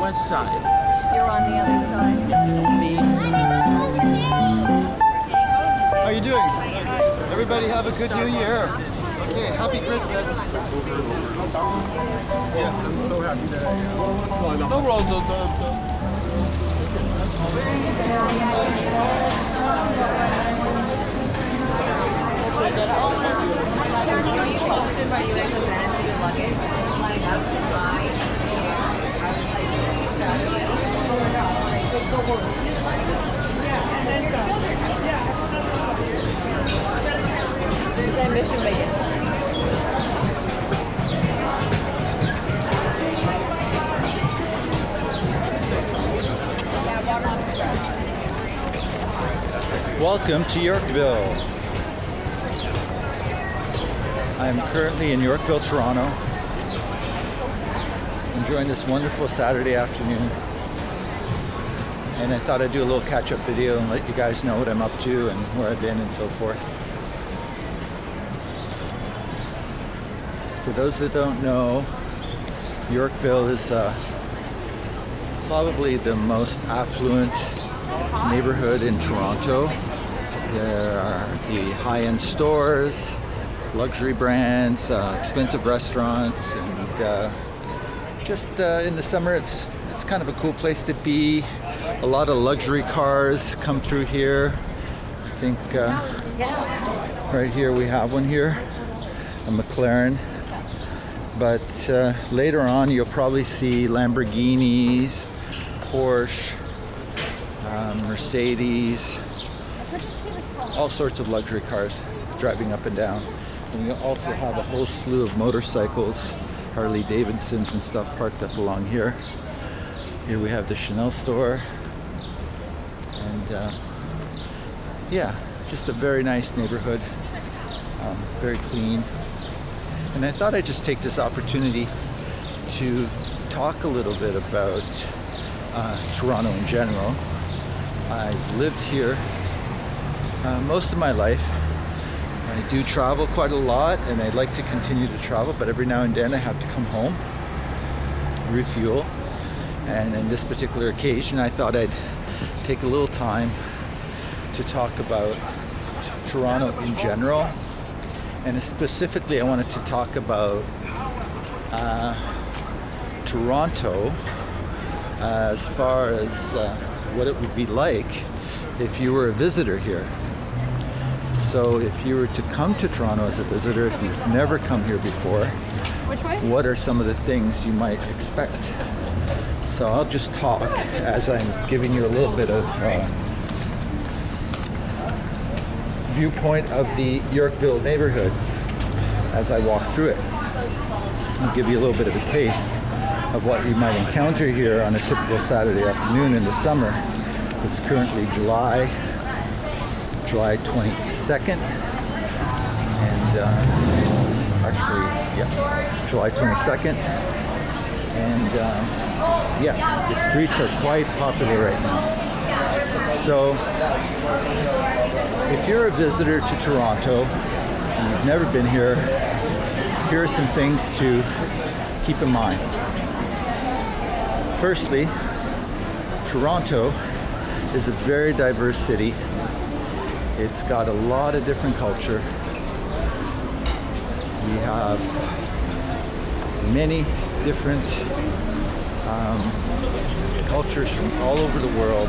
west side. You're on the other side. Please. How are you doing? Everybody have a good new year. Okay, happy Christmas. Yeah. I'm so happy that I am. No world. Are you posted by you guys have managed your luggage? Is that mission bacon? Welcome to Yorkville. I am currently in Yorkville, Toronto, enjoying this wonderful Saturday afternoon. And I thought I'd do a little catch-up video and let you guys know what I'm up to and where I've been and so forth. For those that don't know, Yorkville is probably the most affluent neighborhood in Toronto. There are the high-end stores, luxury brands, expensive restaurants, and just in the summer it's kind of a cool place to be. A lot of luxury cars come through here. I think right here we have one here, a McLaren. But later on you'll probably see Lamborghinis, Porsche, Mercedes, all sorts of luxury cars driving up and down. And we also have a whole slew of motorcycles, Harley Davidsons and stuff parked up along here. Here we have the Chanel store. And yeah, just a very nice neighborhood, very clean. And I thought I'd just take this opportunity to talk a little bit about Toronto in general. I've lived here most of my life. I do travel quite a lot, and I'd like to continue to travel, but every now and then I have to come home, refuel. And on this particular occasion, I thought I'd take a little time to talk about Toronto in general. And specifically, I wanted to talk about Toronto as far as what it would be like if you were a visitor here. So if you were to come to Toronto as a visitor, if you've never come here before, what are some of the things you might expect? So I'll just talk as I'm giving you a little bit of viewpoint of the Yorkville neighborhood as I walk through it. I'll give you a little bit of a taste of what you might encounter here on a typical Saturday afternoon in the summer. It's currently July 22nd, and July 22nd, and yeah, the streets are quite popular right now. So if you're a visitor to Toronto and you've never been here, here are some things to keep in mind. Firstly, Toronto is a very diverse city. It's got a lot of different culture. We have many different cultures from all over the world,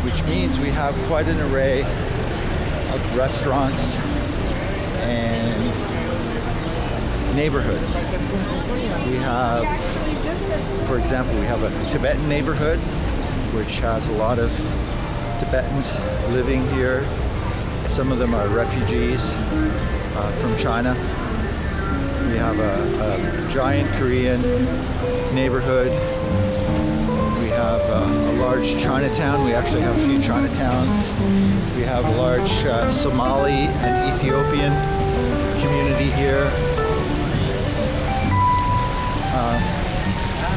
which means we have quite an array of restaurants and neighborhoods. We have, for example, we have a Tibetan neighborhood, which has a lot of Tibetans living here. Some of them are refugees from China. We have a giant Korean neighborhood. We have a large Chinatown. We actually have a few Chinatowns. We have a large Somali and Ethiopian community here.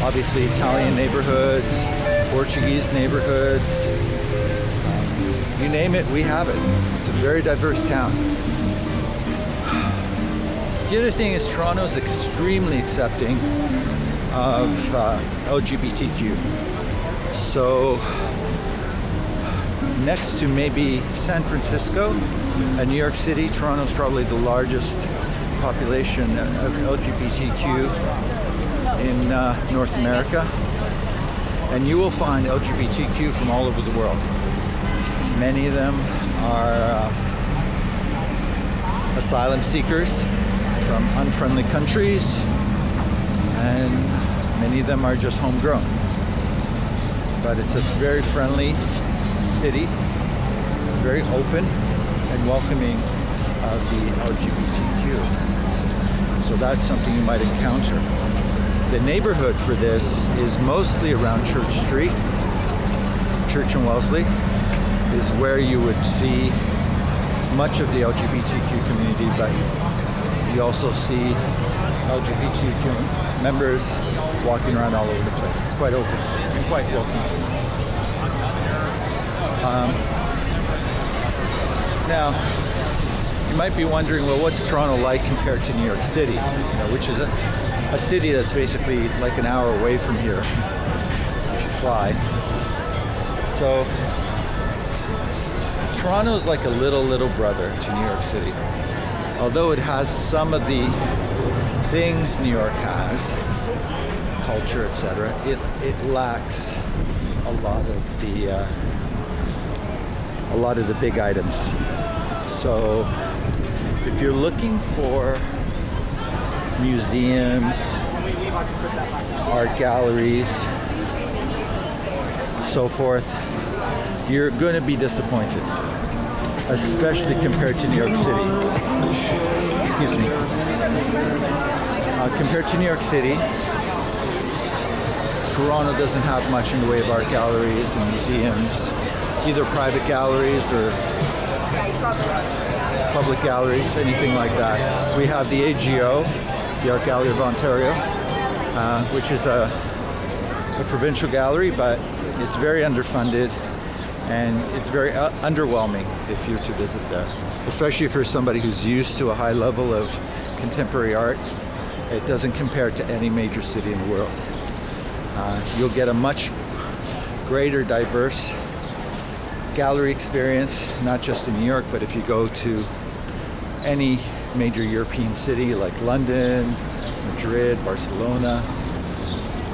Obviously Italian neighborhoods, Portuguese neighborhoods. You name it, we have it. It's a very diverse town. The other thing is Toronto is extremely accepting of LGBTQ. So next to maybe San Francisco and New York City, Toronto's probably the largest population of LGBTQ in North America. And you will find LGBTQ from all over the world. Many of them are asylum seekers from unfriendly countries, and many of them are just homegrown. But it's a very friendly city, very open and welcoming of the LGBTQ. So that's something you might encounter. The neighborhood for this is mostly around Church Street. Church and Wellesley is where you would see much of the LGBTQ community, but you also see LGBTQ members walking around all over the place. It's quite open and quite welcoming. Now, you might be wondering, well, what's Toronto like compared to New York City, which is a city that's basically like an hour away from here if you fly. So Toronto's like a little brother to New York City. Although it has some of the things New York has, culture, etc., it lacks a lot of the big items. So if you're looking for museums, art galleries, so forth, you're going to be disappointed, especially compared to New York City. Excuse me. Compared to New York City, Toronto doesn't have much in the way of art galleries and museums, either private galleries or public galleries, anything like that. We have the AGO, the Art Gallery of Ontario, which is a provincial gallery, but it's very underfunded and it's very underwhelming if you're to visit there, especially if you're somebody who's used to a high level of contemporary art. It doesn't compare to any major city in the world. You'll get a much greater diverse gallery experience, not just in New York, but if you go to any major European city like London, Madrid, Barcelona,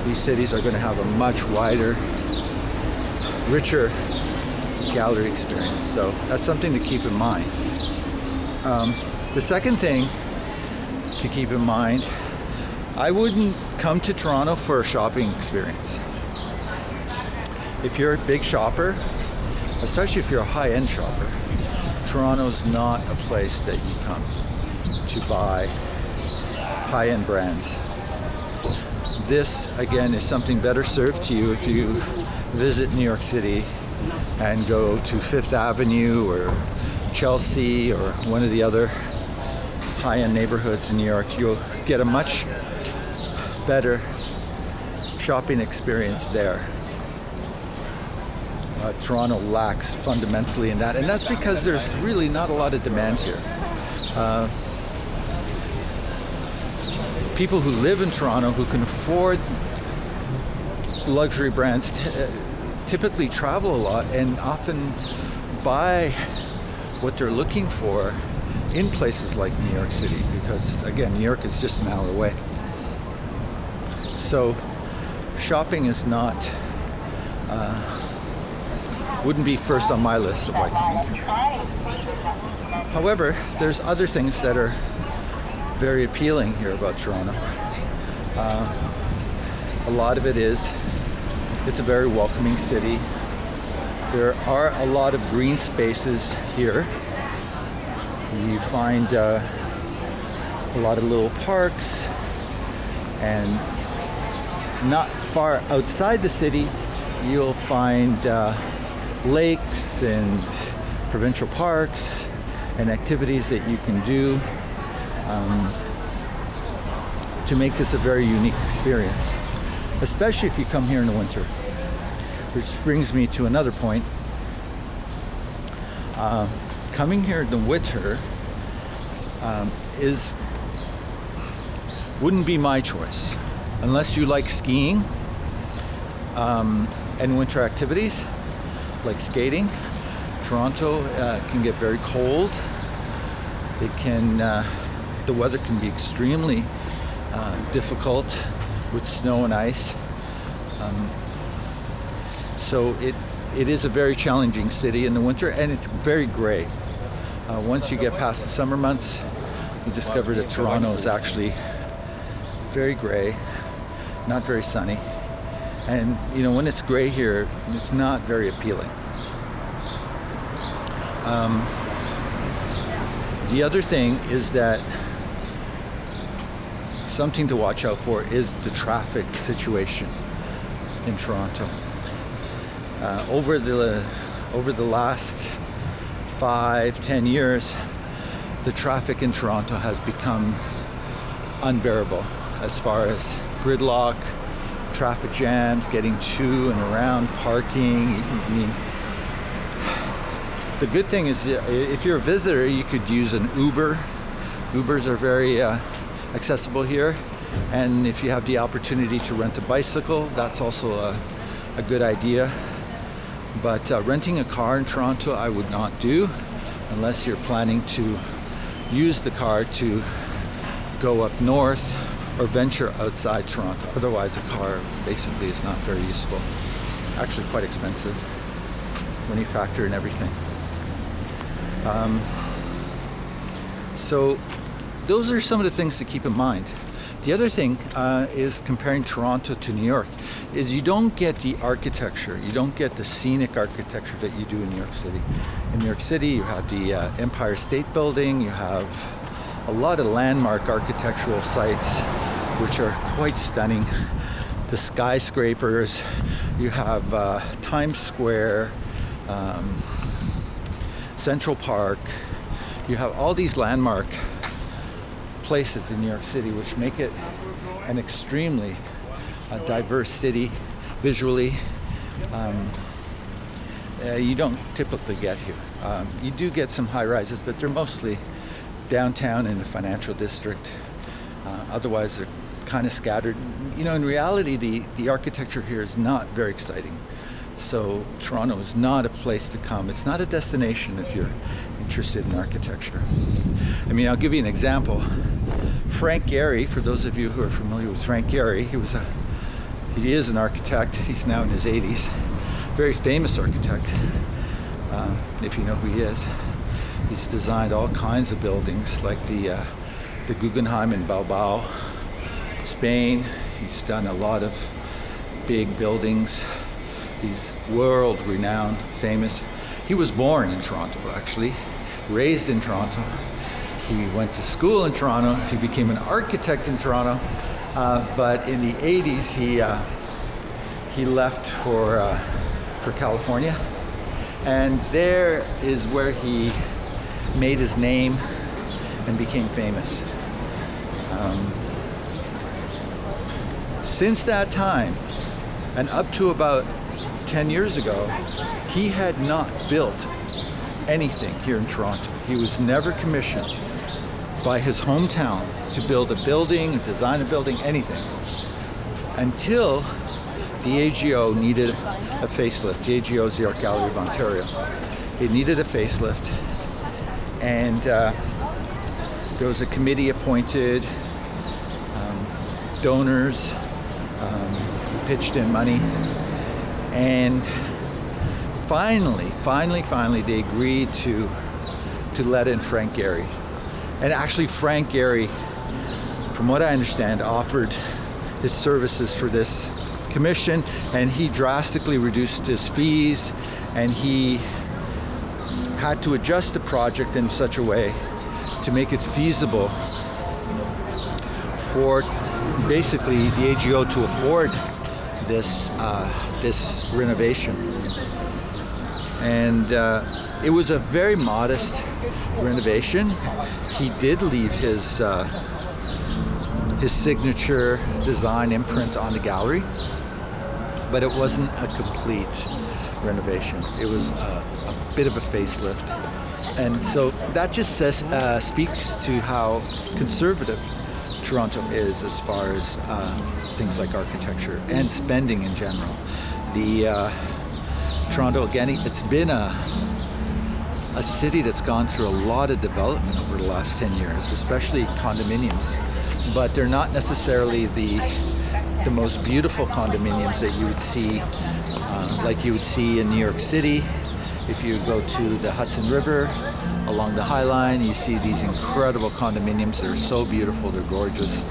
these cities are going to have a much wider, richer gallery experience. So that's something to keep in mind. The second thing to keep in mind, I wouldn't come to Toronto for a shopping experience. If you're a big shopper, especially if you're a high-end shopper, Toronto's not a place that you come to buy high-end brands. This, again, is something better served to you if you visit New York City and go to Fifth Avenue or Chelsea or one of the other high-end neighborhoods in New York. You'll get a much better shopping experience there. Toronto lacks fundamentally in that, and that's because there's really not a lot of demand here. People who live in Toronto who can afford luxury brands typically travel a lot and often buy what they're looking for in places like New York City, because again, New York is just an hour away. So shopping is not wouldn't be first on my list of why coming here. However, there's other things that are very appealing here about Toronto. A lot of it is, it's a very welcoming city. There are a lot of green spaces here. You find a lot of little parks, and not far outside the city, you'll find lakes and provincial parks and activities that you can do to make this a very unique experience, especially if you come here in the winter. Which brings me to another point. Coming here in the winter wouldn't be my choice. unless you like skiing and winter activities like skating, Toronto can get very cold. It can, the weather can be extremely difficult with snow and ice. So it is a very challenging city in the winter, and it's very gray. Once you get past the summer months, you discover that Toronto is actually very gray, not very sunny. And you know, when it's gray here, it's not very appealing. The other thing is that something to watch out for is the traffic situation in Toronto. Over the last 5-10 years, the traffic in Toronto has become unbearable as far as gridlock, traffic jams, getting to and around, parking. I mean, the good thing is if you're a visitor, you could use an Uber. Ubers are very accessible here. And if you have the opportunity to rent a bicycle, that's also a good idea. But renting a car in Toronto, I would not do unless you're planning to use the car to go up north or venture outside Toronto. Otherwise, a car basically is not very useful. Actually quite expensive when you factor in everything. So those are some of the things to keep in mind. The other thing is comparing Toronto to New York is you don't get the architecture, you don't get the scenic architecture that you do in New York City. In New York City, you have the Empire State Building, you have a lot of landmark architectural sites which are quite stunning. The skyscrapers, you have Times Square, Central Park, you have all these landmark places in New York City which make it an extremely diverse city visually. You don't typically get here. You do get some high rises, but they're mostly downtown in the financial district. Otherwise, they're kind of scattered. You know, in reality, the architecture here is not very exciting. So Toronto is not a place to come. It's not a destination if you're interested in architecture. I mean, I'll give you an example. Frank Gehry, for those of you who are familiar with Frank Gehry, he is an architect. He's now in his 80s. Very famous architect, if you know who he is. He's designed all kinds of buildings, like the Guggenheim in Bilbao, Spain. He's done a lot of big buildings. He's world-renowned, famous. He was born in Toronto, actually, raised in Toronto. He went to school in Toronto. He became an architect in Toronto. But in the 80s, he left for California. And there is where he made his name and became famous. Since that time, and up to about 10 years ago, he had not built anything here in Toronto. He was never commissioned by his hometown to build a building, design a building, anything, until the AGO needed a facelift. The AGO is the Art Gallery of Ontario. It needed a facelift, and there was a committee appointed, donors pitched in money, and finally they agreed to let in Frank Gehry. And actually Frank Gehry, from what I understand, offered his services for this commission, and he drastically reduced his fees, and he had to adjust the project in such a way to make it feasible for basically the AGO to afford this renovation. And it was a very modest renovation. He did leave his signature design imprint on the gallery, but it wasn't a complete renovation. It was a bit of a facelift. And so that just speaks to how conservative Toronto is as far as things like architecture and spending in general. The Toronto, again, it's been a city that's gone through a lot of development over the last 10 years, especially condominiums. But they're not necessarily the most beautiful condominiums that you would see, like you would see in New York City. If you go to the Hudson River, along the High Line, you see these incredible condominiums. They're so beautiful, they're gorgeous.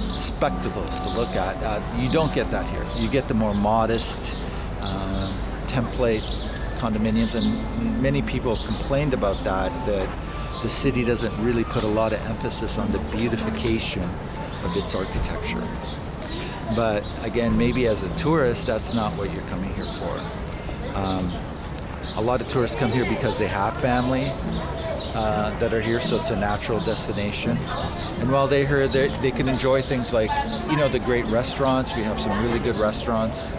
Spectacles to look at. You don't get that here. You get the more modest template condominiums, and many people have complained about that the city doesn't really put a lot of emphasis on the beautification of its architecture. But again, maybe as a tourist, that's not what you're coming here for. A lot of tourists come here because they have family that are here, so it's a natural destination. And while they're here, they can enjoy things like, the great restaurants. We have some really good restaurants.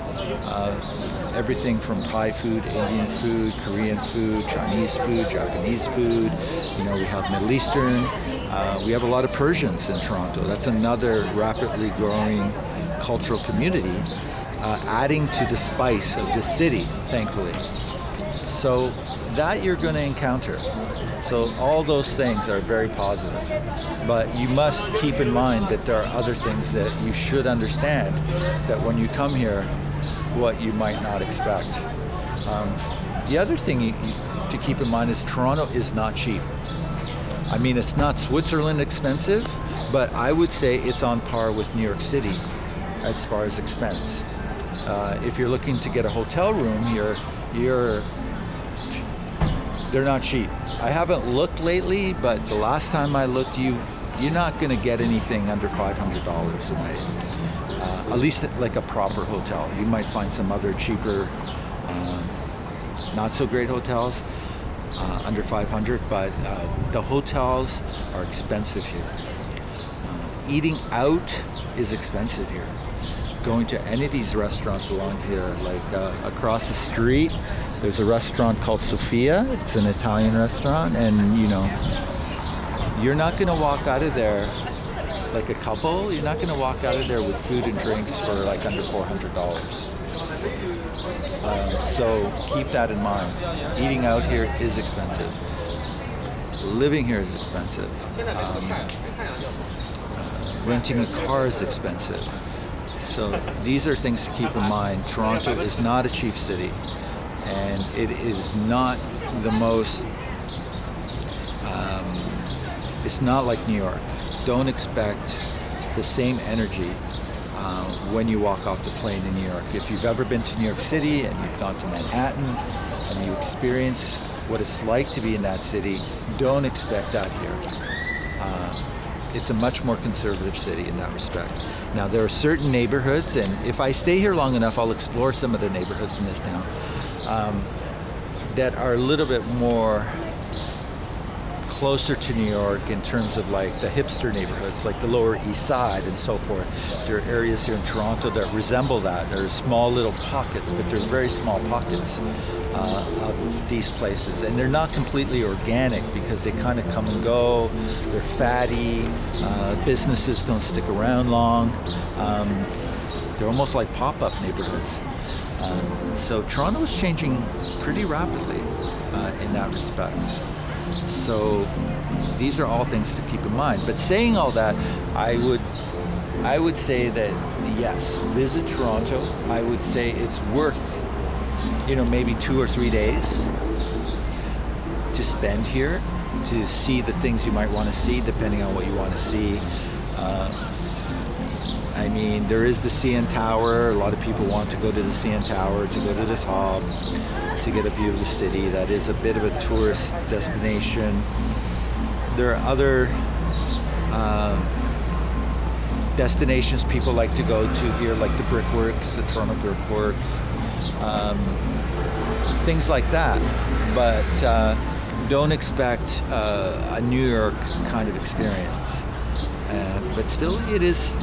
Everything from Thai food, Indian food, Korean food, Chinese food, Japanese food. We have Middle Eastern. We have a lot of Persians in Toronto. That's another rapidly growing cultural community, adding to the spice of the city, thankfully. So that you're going to encounter. So all those things are very positive. But you must keep in mind that there are other things that you should understand, that when you come here, what you might not expect. The other thing to keep in mind is Toronto is not cheap. I mean, it's not Switzerland expensive, but I would say it's on par with New York City as far as expense. If you're looking to get a hotel room here, they're not cheap. I haven't looked lately, but the last time I looked, you're not going to get anything under $500 a night. At least like a proper hotel. You might find some other cheaper, not so great hotels under 500, but the hotels are expensive here. Eating out is expensive here. Going to any of these restaurants along here, like across the street, there's a restaurant called Sofia. It's an Italian restaurant, and you're not going to walk out of there like a couple. You're not going to walk out of there with food and drinks for like under $400. So keep that in mind. Eating out here is expensive. Living here is expensive. Renting a car is expensive. So these are things to keep in mind. Toronto is not a cheap city, and it is not the most, it's not like New York. Don't expect the same energy when you walk off the plane in New York. If you've ever been to New York City and you've gone to Manhattan and you experience what it's like to be in that city, don't expect that here. It's a much more conservative city in that respect. Now, there are certain neighborhoods, and if I stay here long enough, I'll explore some of the neighborhoods in this town that are a little bit more closer to New York in terms of like the hipster neighborhoods, like the Lower East Side and so forth. There are areas here in Toronto that resemble that. There are small little pockets, but they're very small pockets of these places. And they're not completely organic because they kind of come and go. They're fatty. Businesses don't stick around long. They're almost like pop-up neighborhoods. So Toronto is changing pretty rapidly in that respect. So these are all things to keep in mind. But saying all that, I would say that yes, visit Toronto. I would say it's worth, maybe 2 or 3 days to spend here to see the things you might want to see, depending on what you want to see. I mean, there is the CN Tower. A lot of people want to go to the CN Tower, to go to the top, to get a view of the city. That is a bit of a tourist destination. There are other destinations people like to go to here, like the Brickworks, the Toronto Brickworks, things like that. But don't expect a New York kind of experience. But still, it is,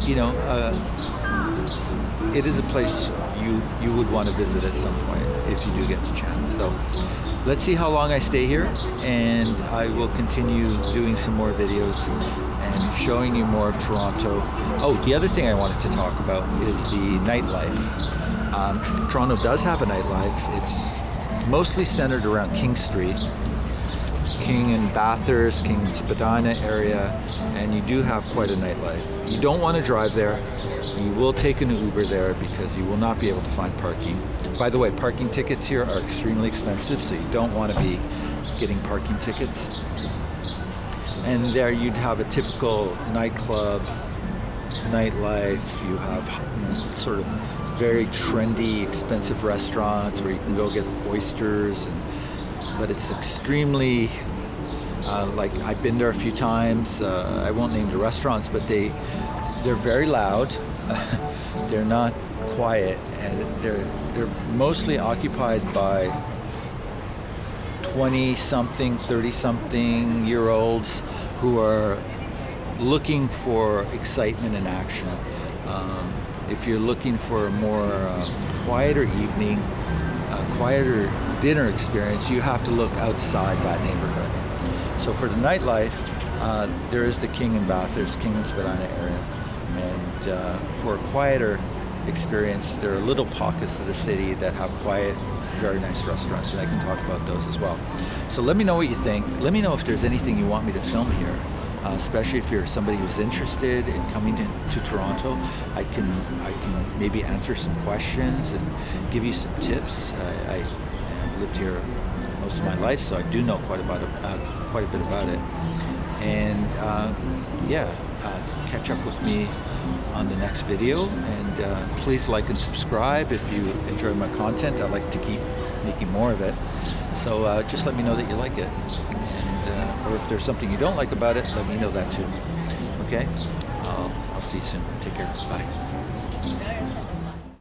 it is a place you would want to visit at some point if you do get the chance. So let's see how long I stay here, and I will continue doing some more videos and and showing you more of Toronto. Oh, the other thing I wanted to talk about is the nightlife. Toronto does have a nightlife. It's mostly centered around King Street, King and Bathurst, King and Spadina area, and you do have quite a nightlife. You don't want to drive there. You will take an Uber there because you will not be able to find parking. By the way, parking tickets here are extremely expensive, so you don't want to be getting parking tickets. And there you'd have a typical nightclub, nightlife. You have sort of very trendy, expensive restaurants where you can go get oysters, but it's extremely, like I've been there a few times. I won't name the restaurants, but they're very loud. They're not quiet, and they're mostly occupied by 20-something, 30-something year olds who are looking for excitement and action. If you're looking for a more quieter evening, quieter dinner experience, you have to look outside that neighborhood. So for the nightlife, there is the King and Bathurst, King and Spadina area. And for a quieter experience, there are little pockets of the city that have quiet, very nice restaurants, and I can talk about those as well. So let me know what you think. Let me know if there's anything you want me to film here, especially if you're somebody who's interested in coming to Toronto. I can maybe answer some questions and give you some tips. I've lived here most of my life, so I do know quite a bit about it. And catch up with me on the next video, and please like and subscribe if you enjoy my content. I like to keep making more of it, so just let me know that you like it, and or if there's something you don't like about it, let me know that too. Okay, I'll see you soon. Take care. Bye.